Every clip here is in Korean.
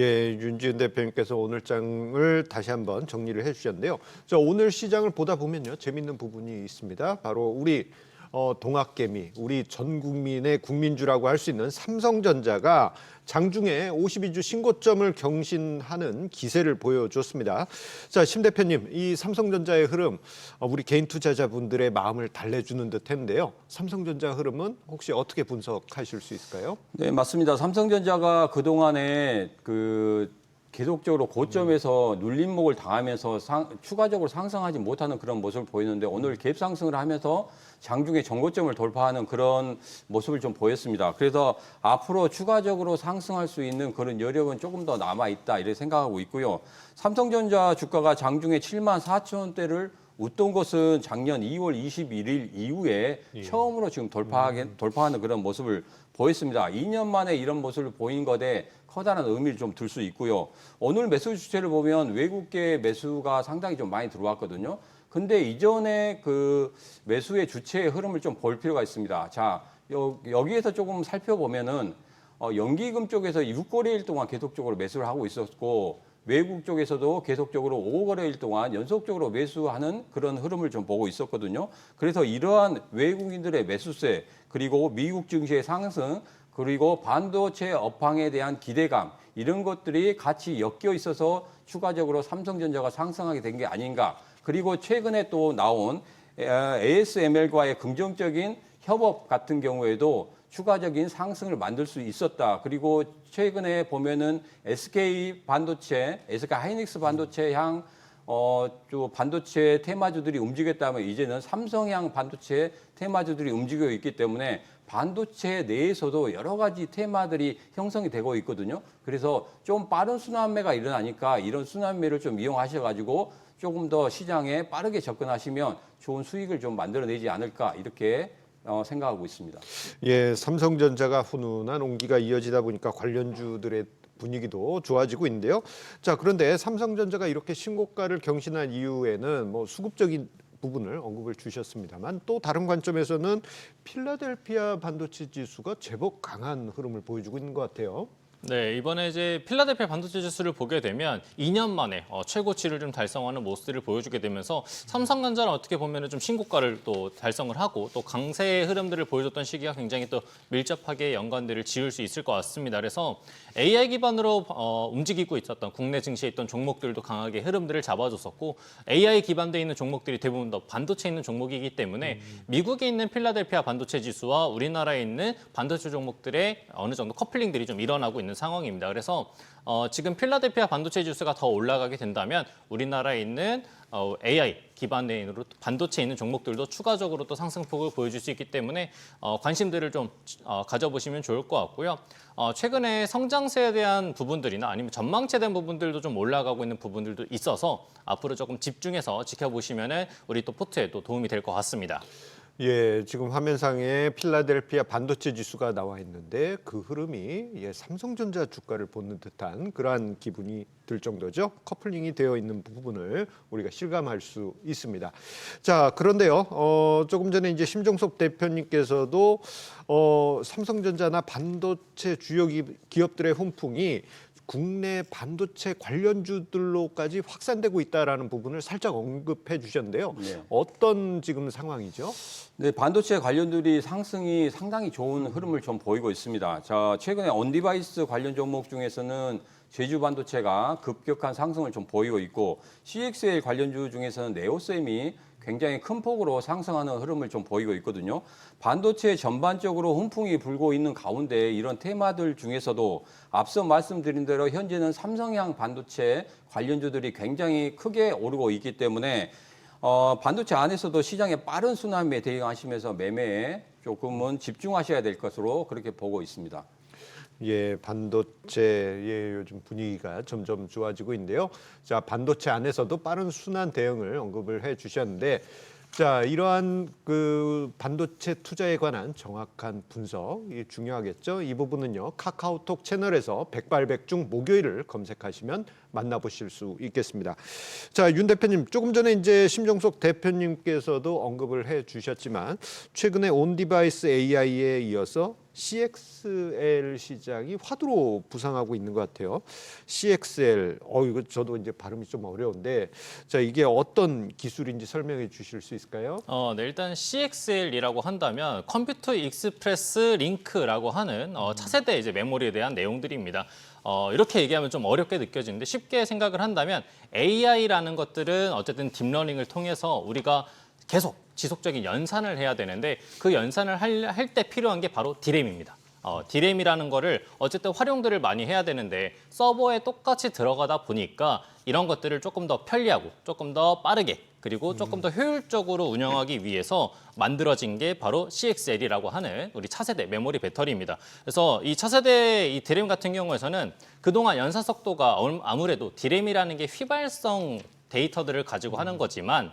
예, 윤지은 대표님께서 오늘 장을 다시 한번 정리를 해주셨는데요. 자, 오늘 시장을 보다 보면요, 재밌는 부분이 있습니다. 바로 우리 동학개미, 우리 전 국민의 국민주라고 할 수 있는 삼성전자가 장중에 52주 신고점을 경신하는 기세를 보여줬습니다. 자, 심 대표님, 이 삼성전자의 흐름, 우리 개인 투자자분들의 마음을 달래주는 듯했는데요. 삼성전자 흐름은 혹시 어떻게 분석하실 수 있을까요? 네, 맞습니다. 삼성전자가 그동안에 계속적으로 고점에서 눌림목을 당하면서 추가적으로 상승하지 못하는 그런 모습을 보이는데 오늘 갭 상승을 하면서 장중에 정고점을 돌파하는 그런 모습을 좀 보였습니다. 그래서 앞으로 추가적으로 상승할 수 있는 그런 여력은 조금 더 남아있다 이렇게 생각하고 있고요. 삼성전자 주가가 장중에 7만 4천 원대를 웃돈 것은 작년 2월 21일 이후에 처음으로 지금 돌파하는 그런 모습을 보였습니다. 2년 만에 이런 모습을 보인 것에 커다란 의미를 좀 둘 수 있고요. 오늘 매수 주체를 보면 외국계 매수가 상당히 좀 많이 들어왔거든요. 근데 이전에 그 매수의 주체의 흐름을 좀 볼 필요가 있습니다. 자, 여기에서 조금 살펴보면은 연기금 쪽에서 6거래일 동안 계속적으로 매수를 하고 있었고 외국 쪽에서도 계속적으로 5거래일 동안 연속적으로 매수하는 그런 흐름을 좀 보고 있었거든요. 그래서 이러한 외국인들의 매수세 그리고 미국 증시의 상승 그리고 반도체 업황에 대한 기대감 이런 것들이 같이 엮여 있어서 추가적으로 삼성전자가 상승하게 된 게 아닌가. 그리고 최근에 또 나온 ASML과의 긍정적인 협업 같은 경우에도 추가적인 상승을 만들 수 있었다. 그리고 최근에 보면은 SK 반도체, SK 하이닉스 반도체 향 반도체 테마주들이 움직였다면 이제는 삼성향 반도체 테마주들이 움직여 있기 때문에 반도체 내에서도 여러 가지 테마들이 형성이 되고 있거든요. 그래서 좀 빠른 순환매가 일어나니까 이런 순환매를 좀 이용하셔가지고 조금 더 시장에 빠르게 접근하시면 좋은 수익을 좀 만들어내지 않을까 이렇게 생각하고 있습니다. 예, 삼성전자가 훈훈한 온기가 이어지다 보니까 관련주들의 분위기도 좋아지고 있는데요. 자, 그런데 삼성전자가 이렇게 신고가를 경신한 이후에는 뭐 수급적인 부분을 언급을 주셨습니다만 또 다른 관점에서는 필라델피아 반도체 지수가 제법 강한 흐름을 보여주고 있는 것 같아요. 네, 이번에 이제 필라델피아 반도체 지수를 보게 되면 2년 만에 최고치를 좀 달성하는 모습들을 보여주게 되면서 삼성전자는 어떻게 보면 좀 신고가를 또 달성을 하고 또 강세의 흐름들을 보여줬던 시기가 굉장히 또 밀접하게 연관들을 지을 수 있을 것 같습니다. 그래서 AI 기반으로 움직이고 있었던 국내 증시에 있던 종목들도 강하게 흐름들을 잡아줬었고 AI 기반되어 있는 종목들이 대부분 더 반도체에 있는 종목이기 때문에 미국에 있는 필라델피아 반도체 지수와 우리나라에 있는 반도체 종목들의 어느 정도 커플링들이 좀 일어나고 있는 상황입니다. 그래서 지금 필라델피아 반도체 지수가 더 올라가게 된다면 우리나라에 있는 AI 기반으로 반도체에 있는 종목들도 추가적으로 또 상승폭을 보여줄 수 있기 때문에 관심들을 좀 가져보시면 좋을 것 같고요. 최근에 성장세에 대한 부분들이나 아니면 전망치에 대한 부분들도 좀 올라가고 있는 부분들도 있어서 앞으로 조금 집중해서 지켜보시면 우리 또 포트에도 도움이 될 것 같습니다. 예, 지금 화면상에 필라델피아 반도체 지수가 나와 있는데 그 흐름이 삼성전자 주가를 보는 듯한 그러한 기분이 들 정도죠. 커플링이 되어 있는 부분을 우리가 실감할 수 있습니다. 자, 그런데요. 조금 전에 이제 심종석 대표님께서도 삼성전자나 반도체 주요 기업들의 훈풍이 국내 반도체 관련주들로까지 확산되고 있다라는 부분을 살짝 언급해 주셨는데요. 네. 어떤 지금 상황이죠? 네, 반도체 관련들이 상승이 상당히 좋은 흐름을 좀 보이고 있습니다. 자, 최근에 온디바이스 관련 종목 중에서는 제주 반도체가 급격한 상승을 좀 보이고 있고 CXL 관련주 중에서는 네오셈이 굉장히 큰 폭으로 상승하는 흐름을 좀 보이고 있거든요. 반도체 전반적으로 훈풍이 불고 있는 가운데 이런 테마들 중에서도 앞서 말씀드린 대로 현재는 삼성향 반도체 관련주들이 굉장히 크게 오르고 있기 때문에 반도체 안에서도 시장의 빠른 순환매에 대응하시면서 매매에 조금은 집중하셔야 될 것으로 그렇게 보고 있습니다. 예, 반도체의 요즘 분위기가 점점 좋아지고 있는데요. 자, 반도체 안에서도 빠른 순환 대응을 언급을 해 주셨는데, 자, 이러한 그 반도체 투자에 관한 정확한 분석이 중요하겠죠. 이 부분은요, 카카오톡 채널에서 백발백중 목요일을 검색하시면 만나보실 수 있겠습니다. 자, 윤 대표님, 조금 전에 이제 심종석 대표님께서도 언급을 해 주셨지만 최근에 온디바이스 AI에 이어서 CXL 시장이 화두로 부상하고 있는 것 같아요. CXL, 이거 저도 이제 발음이 좀 어려운데, 자 이게 어떤 기술인지 설명해 주실 수 있을까요? 네, 일단 CXL이라고 한다면 컴퓨터 익스프레스 링크라고 하는 차세대 이제 메모리에 대한 내용들입니다. 이렇게 얘기하면 좀 어렵게 느껴지는데 쉽게 생각을 한다면 AI라는 것들은 어쨌든 딥러닝을 통해서 우리가 계속 지속적인 연산을 해야 되는데 그 연산을 할 때 필요한 게 바로 D램입니다. D램이라는 거를 어쨌든 활용들을 많이 해야 되는데 서버에 똑같이 들어가다 보니까 이런 것들을 조금 더 편리하고 조금 더 빠르게 그리고 조금 더 효율적으로 운영하기 위해서 만들어진 게 바로 CXL이라고 하는 우리 차세대 메모리 배터리입니다. 그래서 이 차세대 이 D램 같은 경우에서는 그동안 연산 속도가 아무래도 D램이라는 게 휘발성 데이터들을 가지고 하는 거지만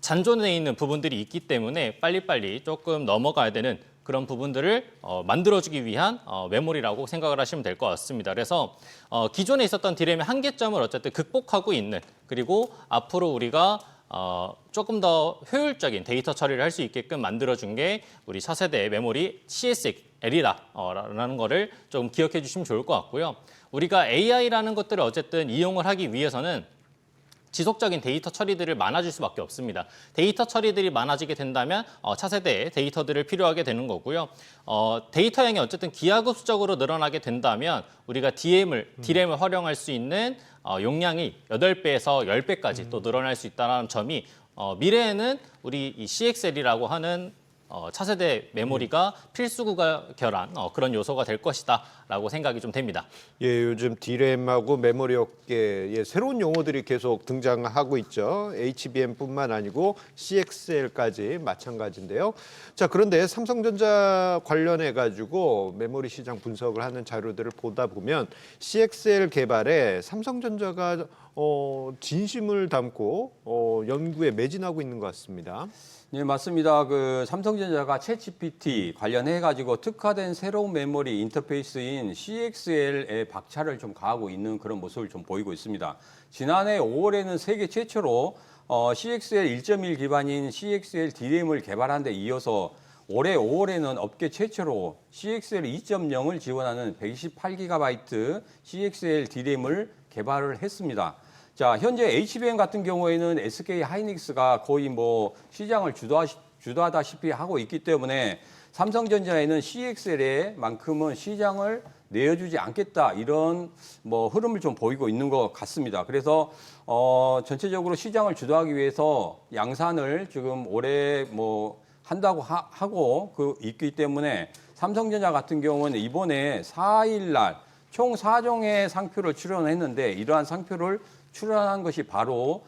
잔존해 있는 부분들이 있기 때문에 빨리빨리 조금 넘어가야 되는 그런 부분들을 만들어주기 위한 메모리라고 생각을 하시면 될 것 같습니다. 그래서 기존에 있었던 D램의 한계점을 어쨌든 극복하고 있는 그리고 앞으로 우리가 조금 더 효율적인 데이터 처리를 할 수 있게끔 만들어준 게 우리 차세대 메모리 CXL이라는 거를 좀 기억해 주시면 좋을 것 같고요. 우리가 AI라는 것들을 어쨌든 이용을 하기 위해서는 지속적인 데이터 처리들을 많아질 수밖에 없습니다. 데이터 처리들이 많아지게 된다면 차세대의 데이터들을 필요하게 되는 거고요. 데이터 양이 어쨌든 기하급수적으로 늘어나게 된다면 우리가 D램을 활용할 수 있는 용량이 8배에서 10배까지 또 늘어날 수 있다는 점이 미래에는 우리 이 CXL이라고 하는 차세대 메모리가 필수구가 결한 그런 요소가 될 것이다라고 생각이 좀 됩니다. 예, 요즘 D램하고 메모리 업계에 새로운 용어들이 계속 등장하고 있죠. HBM뿐만 아니고 CXL까지 마찬가지인데요. 자, 그런데 삼성전자 관련해 가지고 메모리 시장 분석을 하는 자료들을 보다 보면 CXL 개발에 삼성전자가 진심을 담고 연구에 매진하고 있는 것 같습니다. 네, 맞습니다. 그 삼성전자가 챗GPT 관련해 가지고 특화된 새로운 메모리 인터페이스인 CXL에 박차를 좀 가하고 있는 그런 모습을 좀 보이고 있습니다. 지난해 5월에는 세계 최초로 CXL 1.1 기반인 CXL D램을 개발한 데 이어서 올해 5월에는 업계 최초로 CXL 2.0을 지원하는 128GB CXL D램을 개발을 했습니다. 자, 현재 HBM 같은 경우에는 SK 하이닉스가 거의 뭐 시장을 주도하다시피 하고 있기 때문에 삼성전자에는 CXL에 만큼은 시장을 내어주지 않겠다 이런 뭐 흐름을 좀 보이고 있는 것 같습니다. 그래서 전체적으로 시장을 주도하기 위해서 양산을 지금 올해 뭐 한다고 하고 있기 때문에 삼성전자 같은 경우는 이번에 4일 날 총 4종의 상표를 출원했는데 이러한 상표를 출원한 것이 바로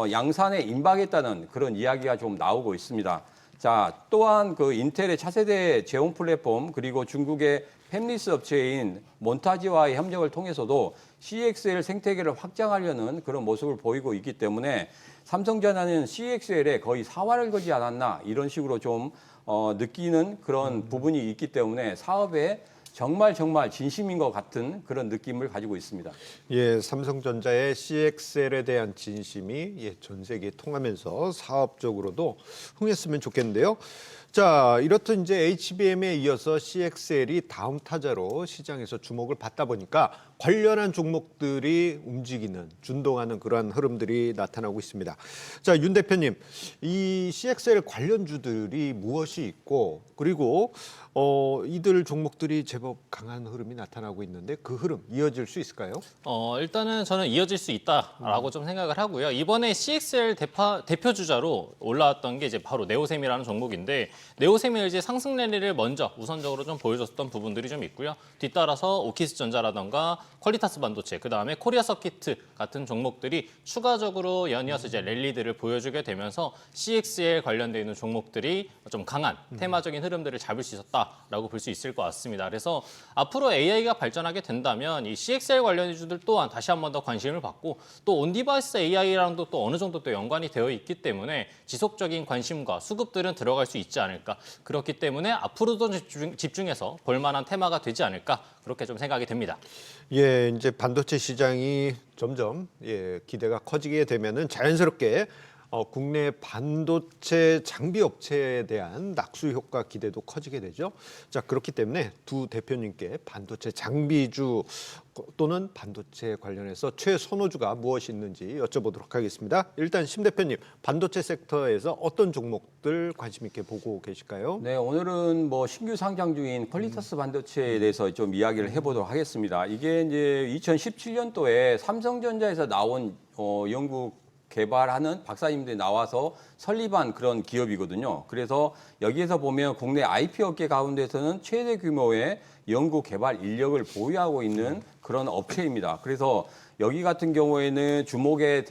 양산에 임박했다는 그런 이야기가 좀 나오고 있습니다. 자, 또한 그 인텔의 차세대 제공 플랫폼 그리고 중국의 팹리스 업체인 몬타지와의 협력을 통해서도 CXL 생태계를 확장하려는 그런 모습을 보이고 있기 때문에 삼성전자는 CXL에 거의 사활을 걸지 않았나 이런 식으로 좀 느끼는 그런 부분이 있기 때문에 사업에 정말 진심인 것 같은 그런 느낌을 가지고 있습니다. 예, 삼성전자의 CXL에 대한 진심이 전 세계에 통하면서 사업적으로도 흥했으면 좋겠는데요. 자, 이렇듯 이제 HBM에 이어서 CXL이 다음 타자로 시장에서 주목을 받다 보니까 관련한 종목들이 움직이는, 준동하는 그러한 흐름들이 나타나고 있습니다. 자, 윤 대표님, 이 CXL 관련주들이 무엇이 있고 그리고 이들 종목들이 제법 강한 흐름이 나타나고 있는데 그 흐름 이어질 수 있을까요? 일단은 저는 이어질 수 있다라고 좀 생각을 하고요. 이번에 CXL 대표 주자로 올라왔던 게 이제 바로 네오셈이라는 종목인데 네오셈이 이제 상승 랠리를 먼저 우선적으로 좀 보여줬던 부분들이 좀 있고요. 뒤따라서 오키스전자라던가 퀄리타스 반도체, 그 다음에 코리아 서키트 같은 종목들이 추가적으로 연이어서 이제 랠리들을 보여주게 되면서 CXL 관련돼 있는 종목들이 좀 강한 테마적인 흐름들을 잡을 수 있었다라고 볼 수 있을 것 같습니다. 그래서 앞으로 AI가 발전하게 된다면 이 CXL 관련 주들 또한 다시 한 번 더 관심을 받고 또 온디바이스 AI랑도 또 어느 정도 또 연관이 되어 있기 때문에 지속적인 관심과 수급들은 들어갈 수 있지 않을까. 그렇기 때문에 앞으로도 집중해서 볼만한 테마가 되지 않을까. 그렇게 좀 생각이 됩니다. 예, 이제 반도체 시장이 점점 기대가 커지게 되면은 자연스럽게 국내 반도체 장비 업체에 대한 낙수 효과 기대도 커지게 되죠. 자, 그렇기 때문에 두 대표님께 반도체 장비주 또는 반도체 관련해서 최선호주가 무엇이 있는지 여쭤보도록 하겠습니다. 일단 심 대표님, 반도체 섹터에서 어떤 종목들 관심 있게 보고 계실까요? 네, 오늘은 뭐 신규 상장 중인 퀄리터스 반도체에 대해서 좀 이야기를 해보도록 하겠습니다. 이게 이제 2017년도에 삼성전자에서 나온 연구 개발하는 박사님들이 나와서 설립한 그런 기업이거든요. 그래서 여기에서 보면 국내 IP 업계 가운데서는 최대 규모의 연구 개발 인력을 보유하고 있는 그런 업체입니다. 그래서 여기 같은 경우에는 주목에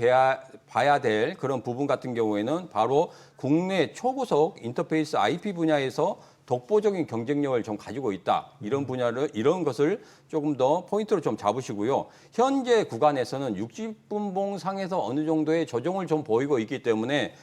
봐야 될 그런 부분 같은 경우에는 바로 국내 초고속 인터페이스 IP 분야에서 독보적인 경쟁력을 좀 가지고 있다. 이런 것을 조금 더 포인트로 좀 잡으시고요. 현재 구간에서는 60분봉 상에서 어느 정도의 조정을 좀 보이고 있기 때문에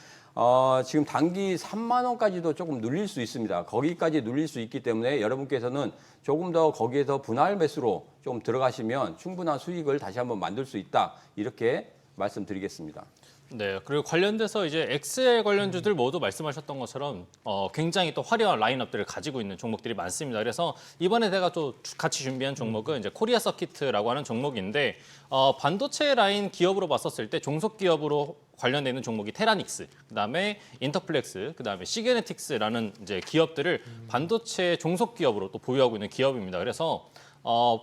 지금 단기 3만 원까지도 조금 눌릴 수 있습니다. 거기까지 눌릴 수 있기 때문에 여러분께서는 조금 더 거기에서 분할 매수로 좀 들어가시면 충분한 수익을 다시 한번 만들 수 있다. 이렇게 말씀드리겠습니다. 네, 그리고 관련돼서 이제 엑셀 관련주들 모두 말씀하셨던 것처럼 굉장히 또 화려한 라인업들을 가지고 있는 종목들이 많습니다. 그래서 이번에 제가 또 같이 준비한 종목은 이제 코리아 서키트라고 하는 종목인데 반도체 라인 기업으로 봤었을 때 종속 기업으로 관련돼 있는 종목이 테라닉스, 그다음에 인터플렉스, 그다음에 시게네틱스라는 이제 기업들을 반도체 종속 기업으로 또 보유하고 있는 기업입니다. 그래서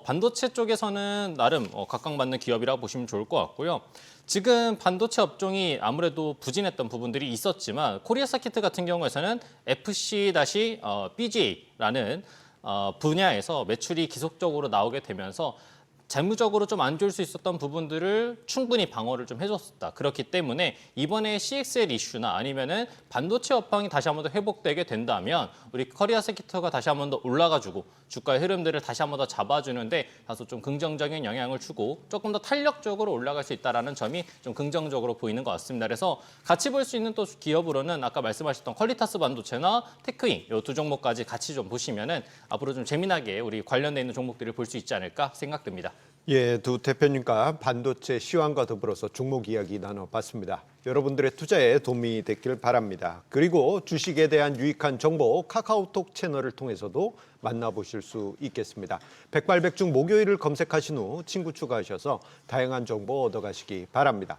반도체 쪽에서는 나름 각광받는 기업이라고 보시면 좋을 것 같고요. 지금 반도체 업종이 아무래도 부진했던 부분들이 있었지만 코리아 서키트 같은 경우에서는 FC-BGA라는 분야에서 매출이 지속적으로 나오게 되면서 재무적으로 좀 안 좋을 수 있었던 부분들을 충분히 방어를 좀 해줬었다. 그렇기 때문에 이번에 CXL 이슈나 아니면은 반도체 업황이 다시 한번 더 회복되게 된다면 우리 코리아 서키트가 다시 한번 더 올라가지고 주가의 흐름들을 다시 한번 더 잡아주는데 다소 좀 긍정적인 영향을 주고 조금 더 탄력적으로 올라갈 수 있다라는 점이 좀 긍정적으로 보이는 것 같습니다. 그래서 같이 볼 수 있는 또 기업으로는 아까 말씀하셨던 퀄리타스 반도체나 테크잉 이 두 종목까지 같이 좀 보시면은 앞으로 좀 재미나게 우리 관련돼 있는 종목들을 볼 수 있지 않을까 생각됩니다. 예, 두 대표님과 반도체 시황과 더불어서 종목 이야기 나눠봤습니다. 여러분들의 투자에 도움이 됐길 바랍니다. 그리고 주식에 대한 유익한 정보 카카오톡 채널을 통해서도 만나보실 수 있겠습니다. 백발백중 목요일을 검색하신 후 친구 추가하셔서 다양한 정보 얻어가시기 바랍니다.